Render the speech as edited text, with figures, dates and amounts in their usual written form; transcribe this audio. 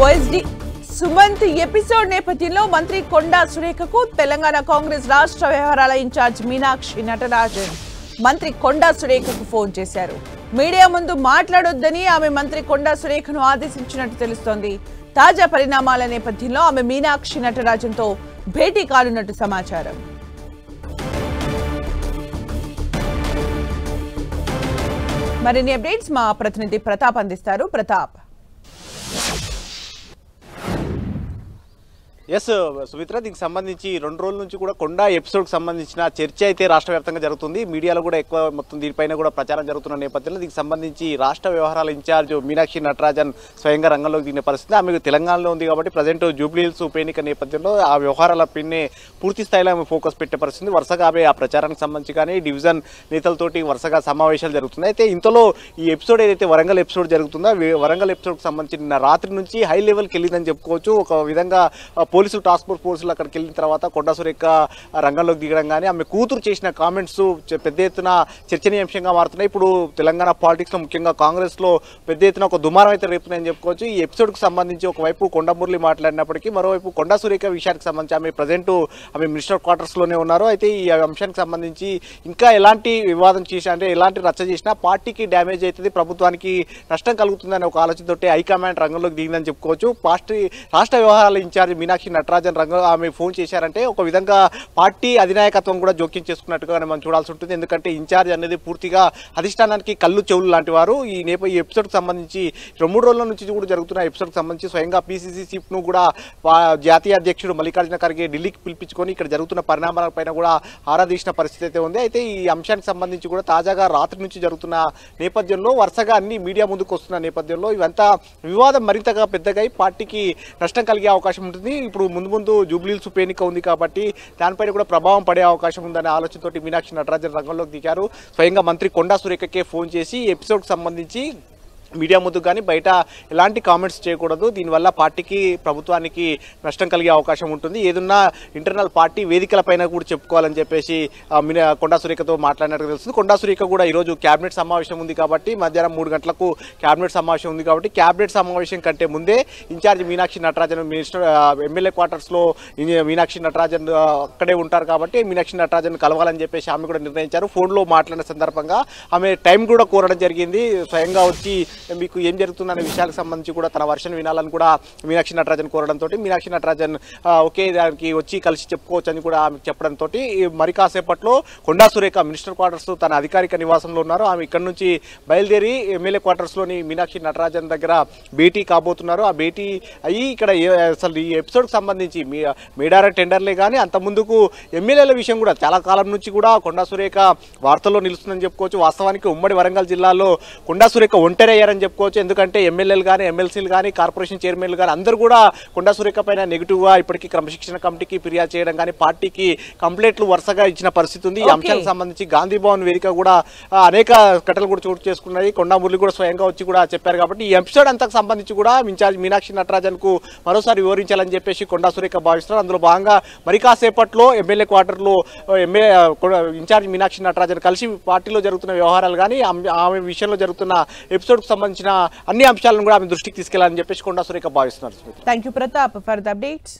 OSD Sumanth episode నేపథ్యంలో మంత్రి కొండా సురేఖకు తెలంగాణ కాంగ్రెస్ రాష్ట్ర వ్యవహారాల ఇన్ఛార్జ్ మీనాక్షి నటరాజన్ మంత్రి కొండా సురేఖకు ఫోన్ చేశారు. మీడియా ముందు మాట్లాడొద్దని ఆమె మంత్రి కొండా సురేఖను ఆదేశించినట్టు తెలుస్తోంది. తాజా పరిణామాల నేపథ్యంలో ఆమె మీనాక్షి నటరాజన్తో భేటీ కానున్నట్టు సమాచారం. మరిన్ని అప్డేట్స్ మా ప్రతినిధి ప్రతాప్ అందిస్తారు. ప్రతాప్. ఎస్ సుమిత్ర, దీనికి సంబంధించి 2 రోజుల నుంచి కూడా కొండా ఎపిసోడ్కి సంబంధించిన చర్చ అయితే రాష్ట్ర వ్యాప్తంగా జరుగుతుంది. మీడియాలో కూడా ఎక్కువ మొత్తం దీనిపైన కూడా ప్రచారం జరుగుతున్న నేపథ్యంలో దీనికి సంబంధించి రాష్ట్ర వ్యవహారాల ఇన్ఛార్జ్ మీనాక్షి నటరాజన్ స్వయంగా రంగంలోకి దిగిన పరిస్థితి. ఆమె తెలంగాణలో ఉంది కాబట్టి ప్రజెంట్ జూబ్లీహిల్స్ ఉప ఎన్నిక నేపథ్యంలో ఆ వ్యవహారాల పిన్నే పూర్తి స్థాయిలో ఆమె ఫోకస్ పెట్టే పరిస్థితి. వరుసగా ఆమె ఆ ప్రచారానికి సంబంధించి కానీ డివిజన్ నేతలతోటి వరుసగా సమావేశాలు జరుగుతున్నాయి. అయితే ఇంతలో ఈ ఎపిసోడ్ ఏదైతే వరంగల్ ఎపిసోడ్ జరుగుతుందో వరంగల్ ఎపిసోడ్కి సంబంధించిన రాత్రి నుంచి హై లెవెల్కి వెళ్ళిందని చెప్పుకోవచ్చు. ఒక విధంగా పోలీసులు టాస్క్ ఫోర్స్ పోలీసులు అక్కడికి వెళ్ళిన తర్వాత కొండా సురేఖ రంగంలోకి దిగడం కానీ ఆమె కూతురు చేసిన కామెంట్స్ పెద్ద ఎత్తున చర్చనీయాంశంగా మారుతున్నాయి. ఇప్పుడు తెలంగాణ పాలిటిక్స్లో ముఖ్యంగా కాంగ్రెస్లో పెద్ద ఎత్తున ఒక దుమారం అయితే రేపుతున్నాయని చెప్పుకోవచ్చు. ఈ ఎపిసోడ్కి సంబంధించి ఒకవైపు కొండమురళి మాట్లాడినప్పటికీ మరోవైపు కొండా సురేఖ విషయానికి సంబంధించి ఆమె ప్రజెంట్ ఆమె మినిస్టర్ క్వార్టర్స్లోనే ఉన్నారు. అయితే ఈ అంశానికి సంబంధించి ఇంకా ఎలాంటి వివాదం చేసినా అంటే ఎలాంటి రచ్చ చేసినా పార్టీకి డ్యామేజ్ అవుతుంది, ప్రభుత్వానికి నష్టం కలుగుతుందని ఒక ఆలోచనతోటి హైకమాండ్ రంగంలోకి దిగిందని చెప్పుకోవచ్చు. రాష్ట్ర వ్యవహారాల ఇన్ఛార్జ్ మీనాక్షి నటరాజన్ ఆమె ఫోన్ చేశారంటే ఒక విధంగా పార్టీ అధినాయకత్వం కూడా జోక్యం చేసుకున్నట్టుగా మనం చూడాల్సి ఉంటుంది. ఎందుకంటే ఇన్ఛార్జ్ అనేది పూర్తిగా అధిష్టానానికి కళ్ళు చెవులు లాంటి వారు. ఈ ఎపిసోడ్కి సంబంధించి 2-3 రోజుల నుంచి కూడా జరుగుతున్న ఎపిసోడ్కి సంబంధించి స్వయంగా పీసీసీ చీఫ్ను కూడా జాతీయ అధ్యక్షుడు మల్లికార్జున ఖర్గే ఢిల్లీకి పిలిపించుకొని ఇక్కడ జరుగుతున్న పరిణామాలపైన కూడా ఆరాధించిన పరిస్థితి అయితే ఉంది. అయితే ఈ అంశానికి సంబంధించి కూడా తాజాగా రాత్రి నుంచి జరుగుతున్న నేపథ్యంలో వరుసగా అన్ని మీడియా ముందుకు వస్తున్న నేపథ్యంలో ఇవంతా వివాదం మరింతగా పెద్దగా పార్టీకి నష్టం కలిగే అవకాశం ఉంటుంది. ఇప్పుడు ముందు జూబ్లీహిల్స్ ఉప ఎన్నిక ఉంది కాబట్టి దానిపైన కూడా ప్రభావం పడే అవకాశం ఉందనే ఆలోచనతోటి మీనాక్షి నటరాజన్ రంగంలోకి దిగారు. స్వయంగా మంత్రి కొండా సురేఖకే ఫోన్ చేసి ఎపిసోడ్కి సంబంధించి మీడియా ముందు కానీ బయట ఎలాంటి కామెంట్స్ చేయకూడదు, దీనివల్ల పార్టీకి ప్రభుత్వానికి నష్టం కలిగే అవకాశం ఉంటుంది, ఏదన్నా ఇంటర్నల్ పార్టీ వేదికలపైన కూడా చెప్పుకోవాలని చెప్పేసి కొండా సురేఖతో మాట్లాడినట్టు తెలుస్తుంది. కొండా సురేఖ కూడా ఈరోజు క్యాబినెట్ సమావేశం ఉంది కాబట్టి మధ్యాహ్నం 3 గంటలకు క్యాబినెట్ సమావేశం ఉంది కాబట్టి క్యాబినెట్ సమావేశం కంటే ముందే incharge Meenakshi Natarajan minister MLA క్వార్టర్స్లో మీనాక్షి నటరాజన్ అక్కడే ఉంటారు కాబట్టి మీనాక్షి నటరాజన్ కలవాలని చెప్పేసి ఆమె కూడా నిర్ణయించారు. ఫోన్లో మాట్లాడిన సందర్భంగా ఆమె టైం కూడా కోరడం జరిగింది. స్వయంగా వచ్చి మీకు ఏం జరుగుతుందనే విషయాలకు సంబంధించి కూడా తన వర్షన్ వినాలని కూడా మీనాక్షి నటరాజన్ కోరడంతో మీనాక్షి నటరాజన్ ఒకే దానికి వచ్చి కలిసి చెప్పుకోవచ్చు అని కూడా ఆమె చెప్పడంతో మరి కాసేపట్లో కొండా సురేఖ మినిస్టర్ క్వార్టర్స్ తన అధికారిక నివాసంలో ఉన్నారు. ఆమె ఇక్కడ నుంచి బయలుదేరి ఎమ్మెల్యే క్వార్టర్స్లోని మీనాక్షి నటరాజన్ దగ్గర భేటీ కాబోతున్నారు. ఆ భేటీ అయ్యి ఇక్కడ అసలు ఈ ఎపిసోడ్కి సంబంధించి మేడార టెండర్లే కానీ అంత ముందుకు ఎమ్మెల్యేల విషయం కూడా చాలా కాలం నుంచి కూడా కొండా సురేఖ వార్తల్లో నిలుస్తుందని చెప్పుకోవచ్చు. వాస్తవానికి ఉమ్మడి వరంగల్ జిల్లాలో కొండా సురేఖ ఒంటరి అని చెప్పుకోవచ్చు. ఎందుకంటే ఎమ్మెల్యేలు కానీ ఎమ్మెల్సీలు కానీ కార్పొరేషన్ చైర్మన్లు కానీ అందరూ కూడా కొండా సురేఖ పైన నెగిటివ్గా ఇప్పటికీ క్రమశిక్షణ కమిటీకి ఫిర్యాదు చేయడం కానీ పార్టీకి కంప్లైంట్లు వరుసగా ఇచ్చిన పరిస్థితి ఉంది. ఈ అంశానికి సంబంధించి గాంధీ భవన్ వేదిక కూడా అనేక ఘటనలు కూడా చోటు చేసుకున్నాయి. కొండా మురళి కూడా స్వయంగా వచ్చి కూడా చెప్పారు కాబట్టి ఈ ఎపిసోడ్ అంతకు సంబంధించి కూడా ఇన్ఛార్జ్ మీనాక్షి నటరాజన్ కు మరోసారి వివరించాలని చెప్పేసి కొండా సురేఖ భావిస్తున్నారు. అందులో భాగంగా మరి కాసేపట్లో ఎమ్మెల్యే క్వార్టర్లో ఇన్ఛార్జ్ మీనాక్షి నటరాజన్ కలిసి పార్టీలో జరుగుతున్న వ్యవహారాలు కానీ ఆమె విషయంలో జరుగుతున్న ఎపిసోడ్కు సంబంధించిన అన్ని అంశాలను కూడా ఆమె దృష్టికి తీసుకెళ్లాలని చెప్పేసి కొండా సురేఖ భావిస్తున్నారు. Thank you Pratap for the updates.